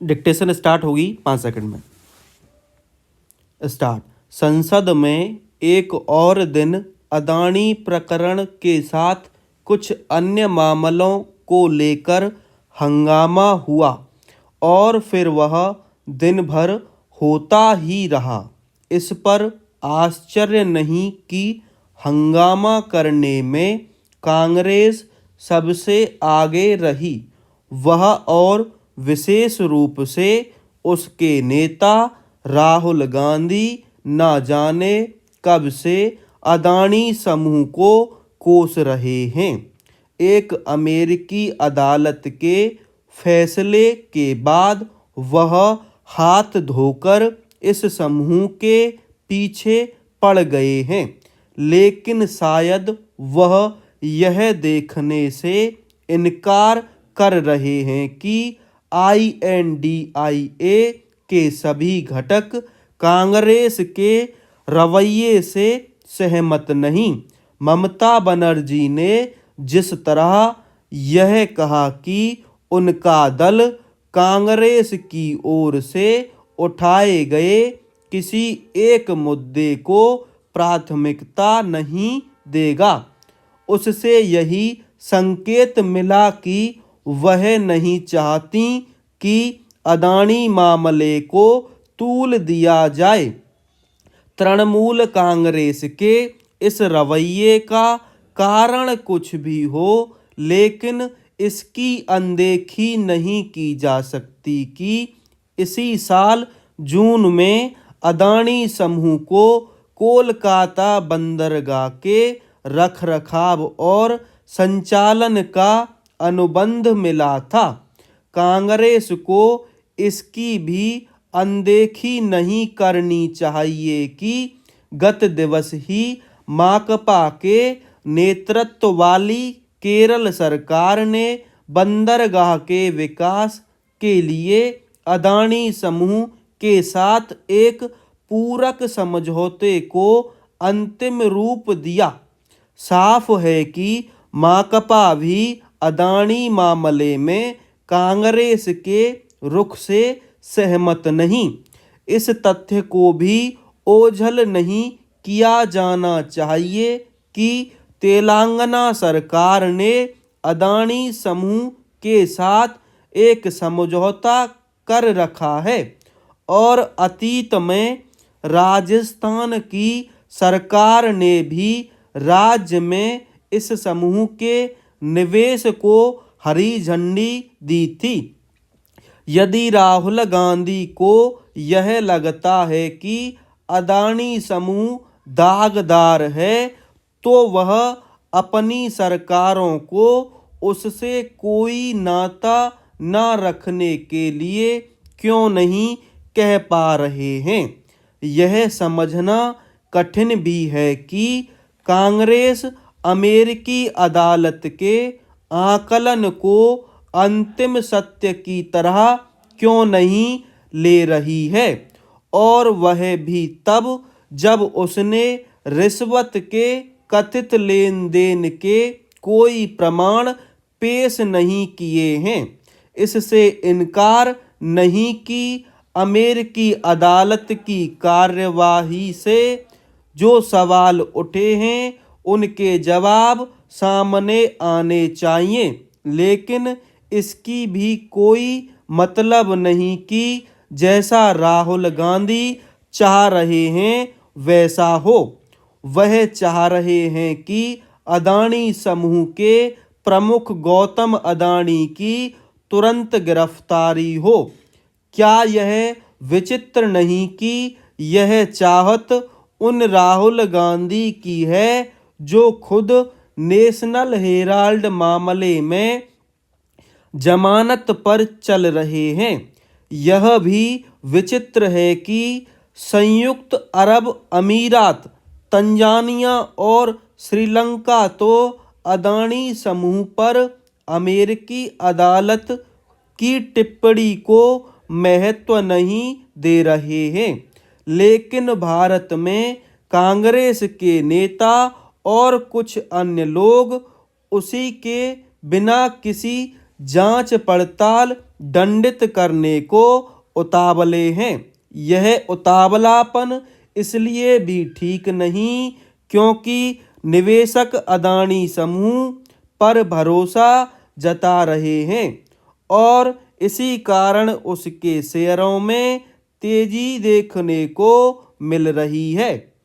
Dictation start होगी 5 second में। Start. संसद में एक और दिन अदानी प्रकरण के साथ कुछ अन्य मामलों को लेकर हंगामा हुआ और फिर वह दिन भर होता ही रहा। इस पर आश्चर्य नहीं कि हंगामा करने में कांग्रेस सबसे आगे रही। वह और विशेष रूप से उसके नेता राहुल गांधी न जाने कब से अदानी समूह को कोस रहे हैं। एक अमेरिकी अदालत के फैसले के बाद वह हाथ धोकर इस समूह के पीछे पड़ गए हैं, लेकिन शायद वह यह देखने से इनकार कर रहे हैं कि INDIA के सभी घटक कांग्रेस के रवैये से सहमत नहीं। ममता बनर्जी ने जिस तरह यह कहा कि उनका दल कांग्रेस की ओर से उठाए गए किसी एक मुद्दे को प्राथमिकता नहीं देगा, उससे यही संकेत मिला कि वह नहीं चाहती कि अदानी मामले को तूल दिया जाए। तृणमूल कांग्रेस के इस रवैये का कारण कुछ भी हो, लेकिन इसकी अनदेखी नहीं की जा सकती कि इसी साल जून में अदानी समूह को कोलकाता बंदरगाह के रखरखाव और संचालन का अनुबंध मिला था। कांग्रेस को इसकी भी अनदेखी नहीं करनी चाहिए कि गत दिवस ही माकपा के नेतृत्व वाली केरल सरकार ने बंदरगाह के विकास के लिए अदानी समूह के साथ एक पूरक समझौते को अंतिम रूप दिया। साफ है कि माकपा भी अदानी मामले में कांग्रेस के रुख से सहमत नहीं। इस तथ्य को भी ओझल नहीं किया जाना चाहिए कि तेलंगाना सरकार ने अदानी समूह के साथ एक समझौता कर रखा है और अतीत में राजस्थान की सरकार ने भी राज्य में इस समूह के निवेश को हरी झंडी दी थी। यदि राहुल गांधी को यह लगता है कि अदानी समूह दागदार है, तो वह अपनी सरकारों को उससे कोई नाता न रखने के लिए क्यों नहीं कह पा रहे हैं। यह समझना कठिन भी है कि कांग्रेस अमेरिकी अदालत के आकलन को अंतिम सत्य की तरह क्यों नहीं ले रही है, और वह भी तब जब उसने रिश्वत के कथित लेन देन के कोई प्रमाण पेश नहीं किए हैं। इससे इनकार नहीं कि अमेरिकी अदालत की कार्यवाही से जो सवाल उठे हैं उनके जवाब सामने आने चाहिए, लेकिन इसकी भी कोई मतलब नहीं कि जैसा राहुल गांधी चाह रहे हैं वैसा हो। वह चाह रहे हैं कि अदानी समूह के प्रमुख गौतम अदानी की तुरंत गिरफ्तारी हो। क्या यह विचित्र नहीं कि यह चाहत उन राहुल गांधी की है जो खुद नेशनल हेराल्ड मामले में जमानत पर चल रहे हैं। यह भी विचित्र है कि संयुक्त अरब अमीरात, तंजानिया और श्रीलंका तो अदानी समूह पर अमेरिकी अदालत की टिप्पणी को महत्व नहीं दे रहे हैं, लेकिन भारत में कांग्रेस के नेता और कुछ अन्य लोग उसी के बिना किसी जांच पड़ताल दंडित करने को उतावले हैं। यह उतावलापन इसलिए भी ठीक नहीं क्योंकि निवेशक अदानी समूह पर भरोसा जता रहे हैं और इसी कारण उसके शेयरों में तेजी देखने को मिल रही है।